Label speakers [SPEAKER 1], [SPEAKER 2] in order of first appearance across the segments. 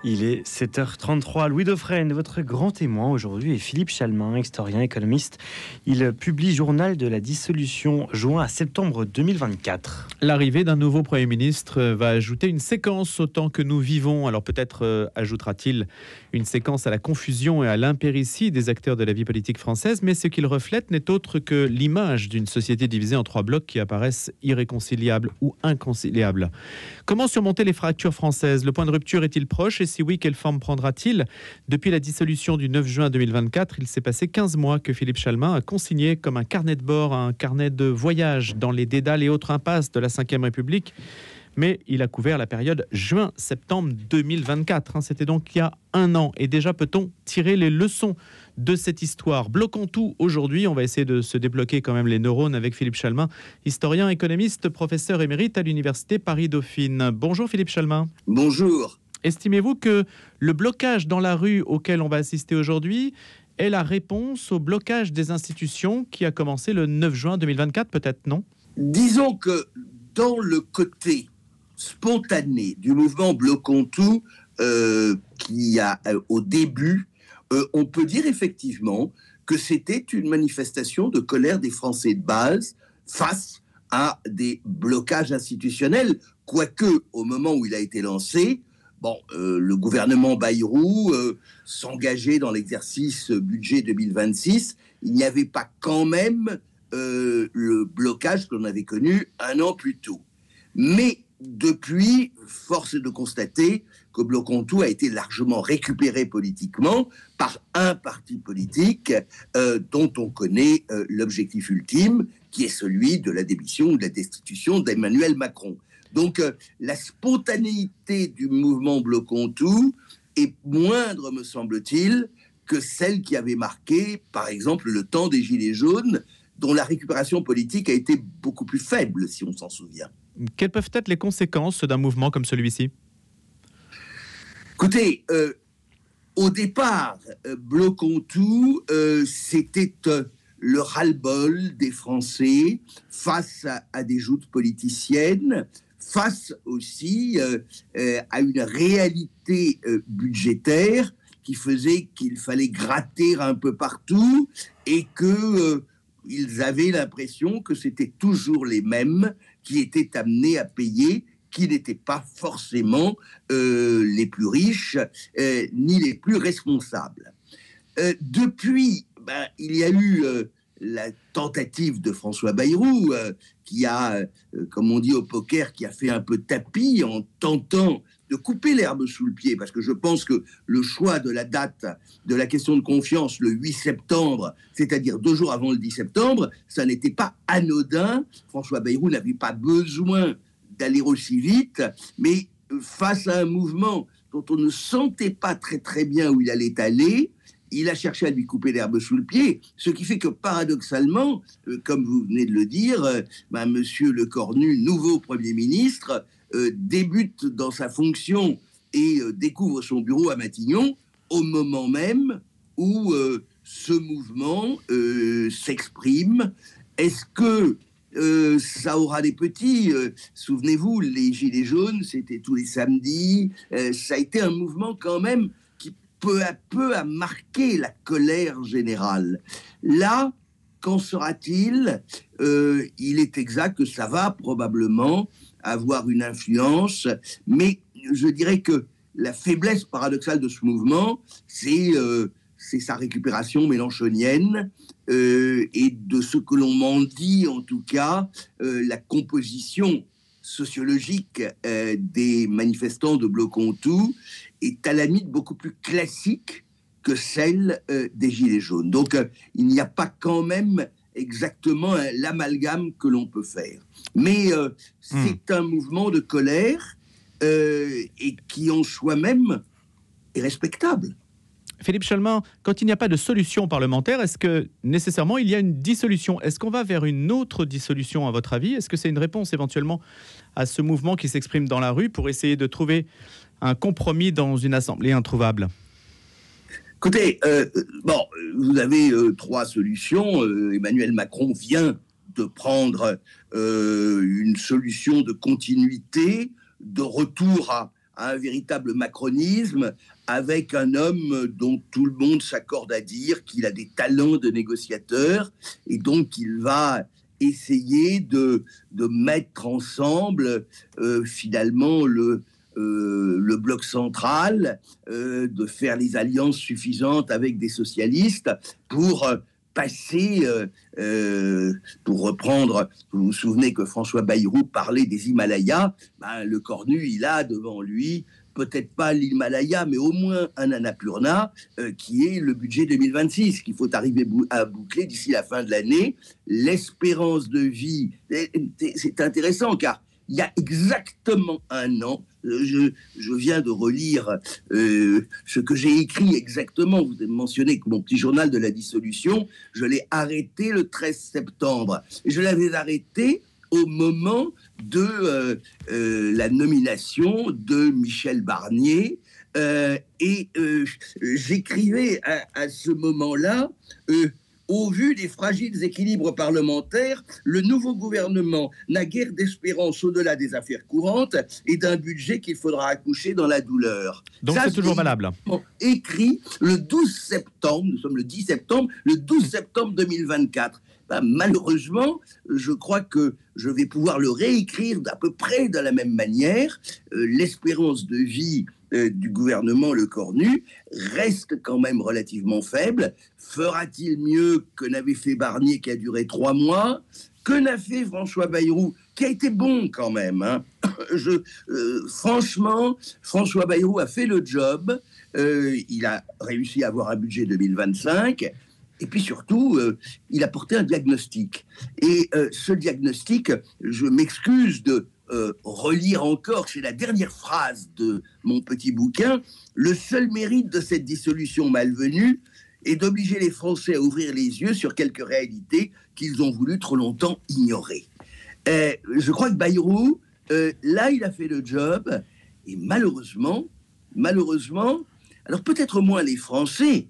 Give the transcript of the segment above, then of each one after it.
[SPEAKER 1] Il est 7h33. Louis Dauphren, votre grand témoin aujourd'hui, est Philippe Chalmin, historien, économiste. Il publie Journal de la dissolution, juin à septembre 2024.
[SPEAKER 2] L'arrivée d'un nouveau Premier ministre va ajouter une séquence au temps que nous vivons. Alors peut-être ajoutera-t-il une séquence à la confusion et à l'impéritie des acteurs de la vie politique française, mais ce qu'il reflète n'est autre que l'image d'une société divisée en trois blocs qui apparaissent irréconciliables ou inconciliables. Comment surmonter les fractures françaises ? Le point de rupture est-il proche ? Et si oui, quelle forme prendra-t-il ? Depuis la dissolution du 9 juin 2024, il s'est passé 15 mois que Philippe Chalmin a consigné comme un carnet de bord, un carnet de voyage dans les dédales et autres impasses de la Ve République. Mais il a couvert la période juin-septembre 2024. C'était donc il y a un an. Et déjà, peut-on tirer les leçons de cette histoire ? Bloquons tout aujourd'hui. On va essayer de se débloquer quand même les neurones avec Philippe Chalmin, historien, économiste, professeur émérite à l'Université Paris-Dauphine. Bonjour Philippe Chalmin.
[SPEAKER 3] Bonjour.
[SPEAKER 2] Estimez-vous que le blocage dans la rue auquel on va assister aujourd'hui est la réponse au blocage des institutions qui a commencé le 9 juin 2024, peut-être, non ?
[SPEAKER 3] Disons que dans le côté spontané du mouvement Bloquons tout, qui a au début, on peut dire effectivement que c'était une manifestation de colère des Français de base face à des blocages institutionnels, quoique au moment où il a été lancé, le gouvernement Bayrou s'engageait dans l'exercice budget 2026. Il n'y avait pas quand même le blocage que l'on avait connu un an plus tôt. Mais depuis, force est de constater que Bloquons tout a été largement récupéré politiquement par un parti politique dont on connaît l'objectif ultime, qui est celui de la démission ou de la destitution d'Emmanuel Macron. Donc, la spontanéité du mouvement Bloquons tout est moindre, me semble-t-il, que celle qui avait marqué, par exemple, le temps des Gilets jaunes, dont la récupération politique a été beaucoup plus faible, si on s'en souvient.
[SPEAKER 2] Quelles peuvent être les conséquences d'un mouvement comme celui-ci ?
[SPEAKER 3] Écoutez, au départ, Bloquons tout, c'était le ras-le-bol des Français face à des joutes politiciennes, face aussi à une réalité budgétaire qui faisait qu'il fallait gratter un peu partout et qu'ils avaient l'impression que c'était toujours les mêmes qui étaient amenés à payer, qui n'étaient pas forcément les plus riches ni les plus responsables. Depuis, il y a eu la tentative de François Bayrou, qui a, comme on dit au poker, qui a fait un peu tapis en tentant de couper l'herbe sous le pied, parce que je pense que le choix de la date de la question de confiance, le 8 septembre, c'est-à-dire 2 jours avant le 10 septembre, ça n'était pas anodin. François Bayrou n'avait pas besoin d'aller aussi vite, mais face à un mouvement dont on ne sentait pas très très bien où il allait aller, il a cherché à lui couper l'herbe sous le pied, ce qui fait que paradoxalement, comme vous venez de le dire, Monsieur Lecornu, nouveau Premier ministre, débute dans sa fonction et découvre son bureau à Matignon au moment même où ce mouvement s'exprime. Est-ce que ça aura des petits souvenez-vous, les Gilets jaunes, c'était tous les samedis. Ça a été un mouvement quand même qui peu à peu a marqué la colère générale. Là, qu'en sera-t-il ? Il est exact que ça va probablement avoir une influence, mais je dirais que la faiblesse paradoxale de ce mouvement, c'est sa récupération mélenchonienne et de ce que l'on m'en dit, en tout cas, la composition sociologique des manifestants de Bloquons tout est à la limite beaucoup plus classique que celle des Gilets jaunes. Donc, il n'y a pas quand même exactement l'amalgame que l'on peut faire. Mais c'est un mouvement de colère et qui en soi-même est respectable.
[SPEAKER 2] Philippe Chalmin, quand il n'y a pas de solution parlementaire, est-ce que nécessairement il y a une dissolution ? Est-ce qu'on va vers une autre dissolution à votre avis ? Est-ce que c'est une réponse éventuellement à ce mouvement qui s'exprime dans la rue pour essayer de trouver un compromis dans une assemblée introuvable ?
[SPEAKER 3] Écoutez, vous avez 3 solutions. Emmanuel Macron vient de prendre une solution de continuité, de retour à un véritable macronisme avec un homme dont tout le monde s'accorde à dire qu'il a des talents de négociateur et donc il va essayer de mettre ensemble finalement le bloc central, de faire les alliances suffisantes avec des socialistes pour passer, pour reprendre, vous vous souvenez que François Bayrou parlait des Himalayas, le Cornu, il a devant lui peut-être pas l'Himalaya, mais au moins un Annapurna, qui est le budget 2026, qu'il faut arriver à boucler d'ici la fin de l'année. L'espérance de vie, c'est intéressant, car il y a exactement un an, je viens de relire ce que j'ai écrit exactement. Vous avez mentionné que mon petit journal de la dissolution, je l'ai arrêté le 13 septembre. Et je l'avais arrêté au moment de la nomination de Michel Barnier. J'écrivais à ce moment-là... Au vu des fragiles équilibres parlementaires, le nouveau gouvernement n'a guère d'espérance au-delà des affaires courantes et d'un budget qu'il faudra accoucher dans la douleur.
[SPEAKER 2] Donc c'est toujours valable.
[SPEAKER 3] Écrit le 12 septembre, nous sommes le 10 septembre, le 12 septembre 2024. Malheureusement, je crois que je vais pouvoir le réécrire d'à peu près de la même manière. L'espérance de vie du gouvernement Le Cornu reste quand même relativement faible. Fera-t-il mieux que n'avait fait Barnier, qui a duré 3 mois? Que n'a fait François Bayrou, qui a été bon quand même, hein. Franchement, François Bayrou a fait le job. Il a réussi à avoir un budget 2025. Et puis surtout, il a porté un diagnostic. Et ce diagnostic, je m'excuse de relire encore, c'est la dernière phrase de mon petit bouquin, le seul mérite de cette dissolution malvenue est d'obliger les Français à ouvrir les yeux sur quelques réalités qu'ils ont voulu trop longtemps ignorer. Je crois que Bayrou, là, il a fait le job, et malheureusement, alors peut-être moins les Français,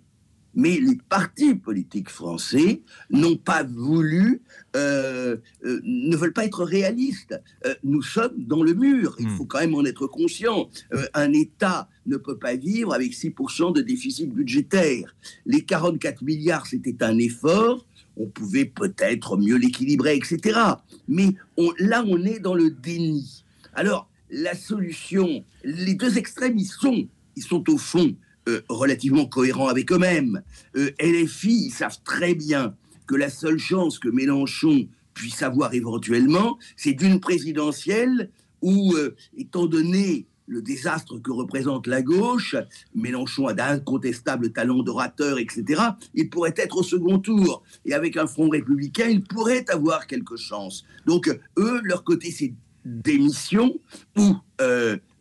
[SPEAKER 3] mais les partis politiques français n'ont pas voulu, ne veulent pas être réalistes. Nous sommes dans le mur, il faut quand même en être conscient. Un État ne peut pas vivre avec 6% de déficit budgétaire. Les 44 milliards, c'était un effort, on pouvait peut-être mieux l'équilibrer, etc. Mais là, on est dans le déni. Alors, la solution, les deux extrêmes, ils sont au fond relativement cohérents avec eux-mêmes. LFI, ils savent très bien que la seule chance que Mélenchon puisse avoir éventuellement, c'est d'une présidentielle où, étant donné le désastre que représente la gauche, Mélenchon a d'incontestables talents d'orateur, etc., il pourrait être au second tour. Et avec un front républicain, il pourrait avoir quelques chances. Donc, eux, leur côté, c'est démission ou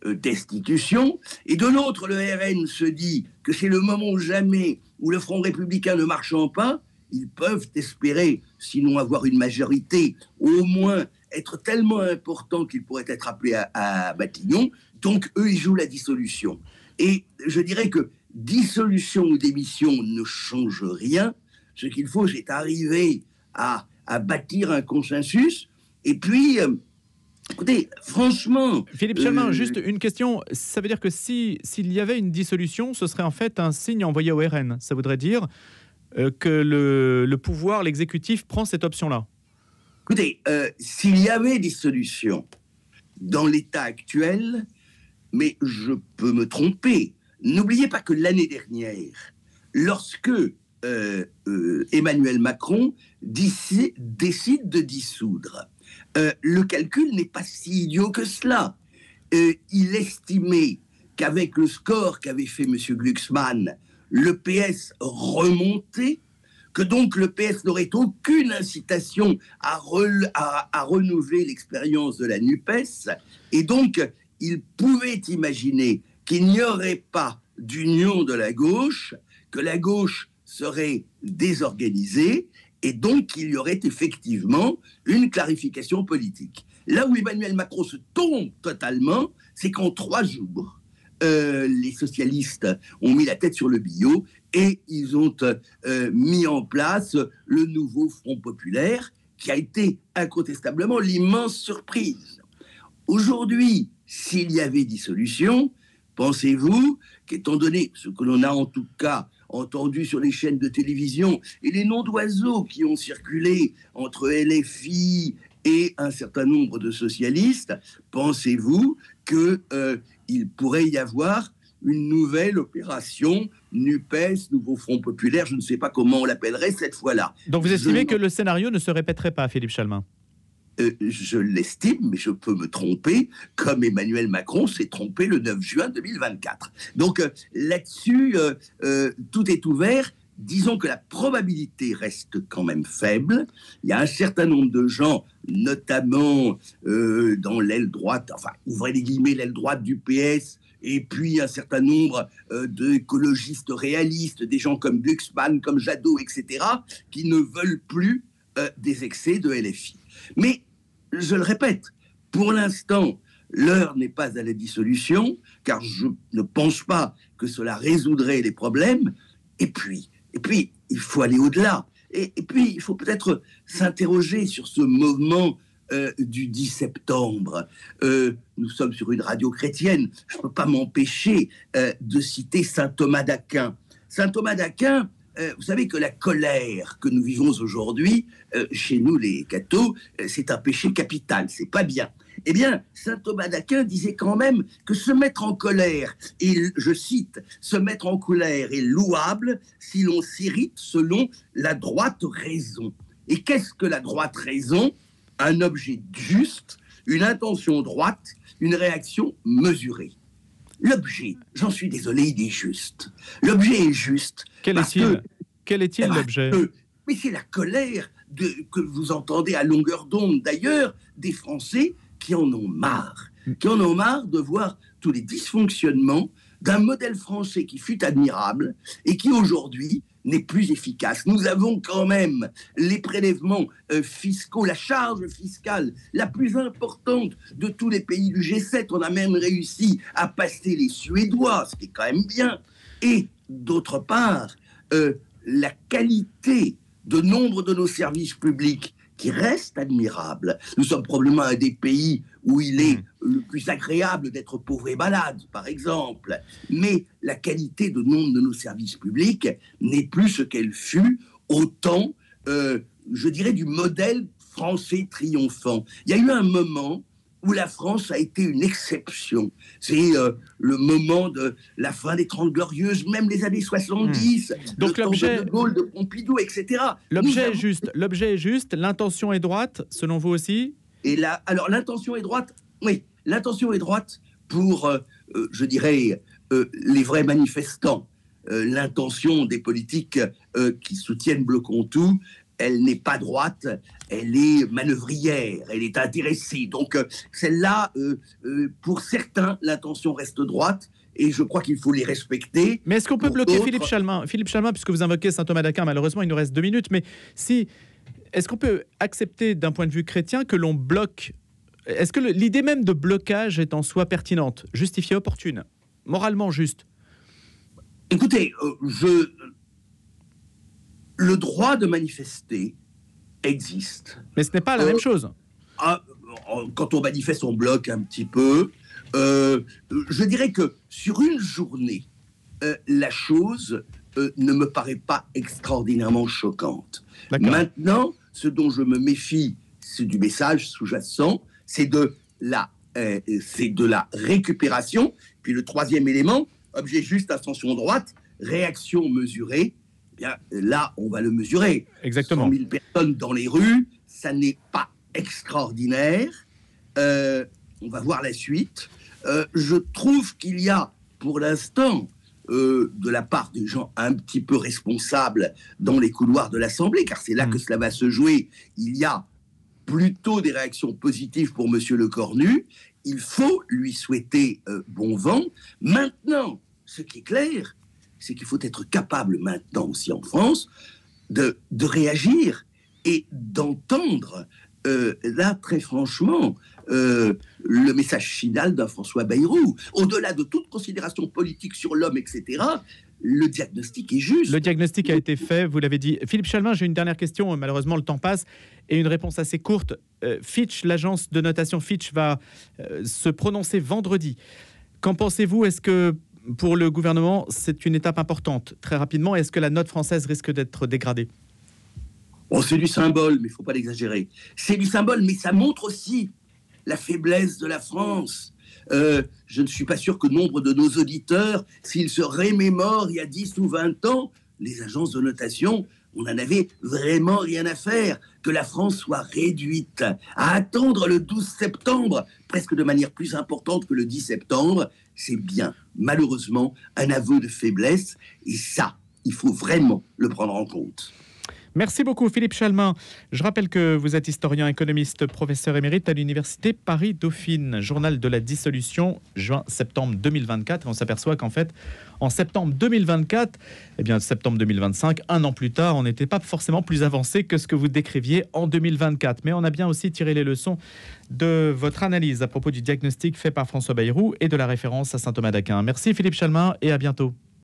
[SPEAKER 3] destitution, et de l'autre, le RN se dit que c'est le moment ou jamais où le Front républicain ne marchant pas, ils peuvent espérer, sinon avoir une majorité, au moins être tellement important qu'ils pourraient être appelés à Matignon. Donc, eux, ils jouent la dissolution. Et je dirais que dissolution ou démission ne change rien. Ce qu'il faut, c'est arriver à bâtir un consensus, et puis... écoutez, franchement...
[SPEAKER 2] Philippe Chalmin, juste une question. Ça veut dire que s'il y avait une dissolution, ce serait en fait un signe envoyé au RN. Ça voudrait dire que le pouvoir, l'exécutif, prend cette option-là.
[SPEAKER 3] Écoutez, s'il y avait dissolution dans l'état actuel, mais je peux me tromper, n'oubliez pas que l'année dernière, lorsque Emmanuel Macron décide de dissoudre, le calcul n'est pas si idiot que cela. Il estimait qu'avec le score qu'avait fait M. Glucksmann, le PS remontait, que donc le PS n'aurait aucune incitation à renouveler l'expérience de la NUPES, et donc il pouvait imaginer qu'il n'y aurait pas d'union de la gauche, que la gauche serait désorganisée, et donc il y aurait effectivement une clarification politique. Là où Emmanuel Macron se trompe totalement, c'est qu'en 3 jours, les socialistes ont mis la tête sur le billot et ils ont mis en place le nouveau Front populaire, qui a été incontestablement l'immense surprise. Aujourd'hui, s'il y avait dissolution, pensez-vous qu'étant donné ce que l'on a en tout cas entendu sur les chaînes de télévision et les noms d'oiseaux qui ont circulé entre LFI et un certain nombre de socialistes, pensez-vous qu'il pourrait y avoir une nouvelle opération NUPES, Nouveau Front Populaire, je ne sais pas comment on l'appellerait cette fois-là.
[SPEAKER 2] Donc vous estimez que le scénario ne se répéterait pas, Philippe Chalmin?
[SPEAKER 3] Je l'estime, mais je peux me tromper, comme Emmanuel Macron s'est trompé le 9 juin 2024. Donc là-dessus, tout est ouvert. Disons que la probabilité reste quand même faible. Il y a un certain nombre de gens, notamment dans l'aile droite, enfin, ouvrez les guillemets, l'aile droite du PS, et puis un certain nombre d'écologistes réalistes, des gens comme Glucksmann, comme Jadot, etc., qui ne veulent plus des excès de LFI. Mais, je le répète, pour l'instant, l'heure n'est pas à la dissolution, car je ne pense pas que cela résoudrait les problèmes. Et puis il faut aller au-delà. Et puis, il faut peut-être s'interroger sur ce mouvement du 10 septembre. Nous sommes sur une radio chrétienne. Je ne peux pas m'empêcher de citer saint Thomas d'Aquin. Saint Thomas d'Aquin, vous savez que la colère que nous vivons aujourd'hui, chez nous les cathos, c'est un péché capital, c'est pas bien. Eh bien, saint Thomas d'Aquin disait quand même que se mettre en colère, et je cite, se mettre en colère est louable si l'on s'irrite selon la droite raison. Et qu'est-ce que la droite raison? Un objet juste, une intention droite, une réaction mesurée. L'objet, j'en suis désolé, il est juste. L'objet est juste.
[SPEAKER 2] Quel est-il l'objet?
[SPEAKER 3] Mais c'est la colère que vous entendez à longueur d'onde d'ailleurs des Français qui en ont marre. Qui en ont marre de voir tous les dysfonctionnements d'un modèle français qui fut admirable et qui aujourd'hui n'est plus efficace. Nous avons quand même les prélèvements fiscaux, la charge fiscale la plus importante de tous les pays du G7. On a même réussi à passer les Suédois, ce qui est quand même bien. Et d'autre part, la qualité de nombre de nos services publics qui reste admirable. Nous sommes probablement un des pays où il est le plus agréable d'être pauvre et malade, par exemple. Mais la qualité de nombre de nos services publics n'est plus ce qu'elle fut au temps, je dirais, du modèle français triomphant. Il y a eu un moment où la France a été une exception. C'est le moment de la fin des 30 Glorieuses, même les années 70,
[SPEAKER 2] donc l'objet
[SPEAKER 3] de Gaulle, de Pompidou, etc.
[SPEAKER 2] L'objet est juste, l'intention est droite, selon vous aussi?
[SPEAKER 3] Et là, alors l'intention est droite, oui, l'intention est droite pour, je dirais, les vrais manifestants. L'intention des politiques qui soutiennent Bloc-on-Tout, elle n'est pas droite, elle est manœuvrière, elle est intéressée. Donc celle-là, pour certains, l'intention reste droite et je crois qu'il faut les respecter.
[SPEAKER 2] Mais est-ce qu'on peut bloquer Philippe Chalmin? Philippe Chalmin, puisque vous invoquez saint Thomas d'Aquin, malheureusement il nous reste 2 minutes, mais est-ce qu'on peut accepter d'un point de vue chrétien que l'on bloque? Est-ce que l'idée même de blocage est en soi pertinente, justifiée, opportune, moralement juste?
[SPEAKER 3] Écoutez, le droit de manifester existe.
[SPEAKER 2] Mais ce n'est pas la même chose.
[SPEAKER 3] Quand on manifeste, on bloque un petit peu. Je dirais que sur une journée, la chose ne me paraît pas extraordinairement choquante. Maintenant, ce dont je me méfie, c'est du message sous-jacent, c'est de la récupération. Puis le troisième élément, objet juste, intention droite, réaction mesurée. Eh bien, là, on va le mesurer.
[SPEAKER 2] Exactement.
[SPEAKER 3] 100 000 personnes dans les rues, ça n'est pas extraordinaire. On va voir la suite. Je trouve qu'il y a, pour l'instant, de la part des gens un petit peu responsables dans les couloirs de l'Assemblée, car c'est là que cela va se jouer, il y a plutôt des réactions positives pour M. Lecornu. Il faut lui souhaiter bon vent. Maintenant, ce qui est clair, c'est qu'il faut être capable maintenant aussi en France de réagir et d'entendre là, très franchement, le message final d'un François Bayrou, au-delà de toute considération politique sur l'homme, etc., le diagnostic est juste.
[SPEAKER 2] Le diagnostic a été fait, vous l'avez dit. Philippe Chalmin, j'ai une dernière question. Malheureusement, le temps passe. Et une réponse assez courte. Fitch, l'agence de notation Fitch, va se prononcer vendredi. Qu'en pensez-vous? Est-ce que pour le gouvernement, c'est une étape importante? Très rapidement, est-ce que la note française risque d'être dégradée?
[SPEAKER 3] Bon, c'est du symbole, mais il ne faut pas l'exagérer. C'est du symbole, mais ça montre aussi la faiblesse de la France. Je ne suis pas sûr que nombre de nos auditeurs, s'ils se remémorent il y a 10 ou 20 ans, les agences de notation, on n'en avait vraiment rien à faire. Que la France soit réduite à attendre le 12 septembre, presque de manière plus importante que le 10 septembre, c'est bien, malheureusement, un aveu de faiblesse. Et ça, il faut vraiment le prendre en compte.
[SPEAKER 2] Merci beaucoup Philippe Chalmin. Je rappelle que vous êtes historien, économiste, professeur émérite à l'Université Paris-Dauphine. Journal de la dissolution, juin-septembre 2024. Et on s'aperçoit qu'en fait, en septembre 2024, septembre 2025, un an plus tard, on n'était pas forcément plus avancé que ce que vous décriviez en 2024. Mais on a bien aussi tiré les leçons de votre analyse à propos du diagnostic fait par François Bayrou et de la référence à Saint-Thomas d'Aquin. Merci Philippe Chalmin et à bientôt.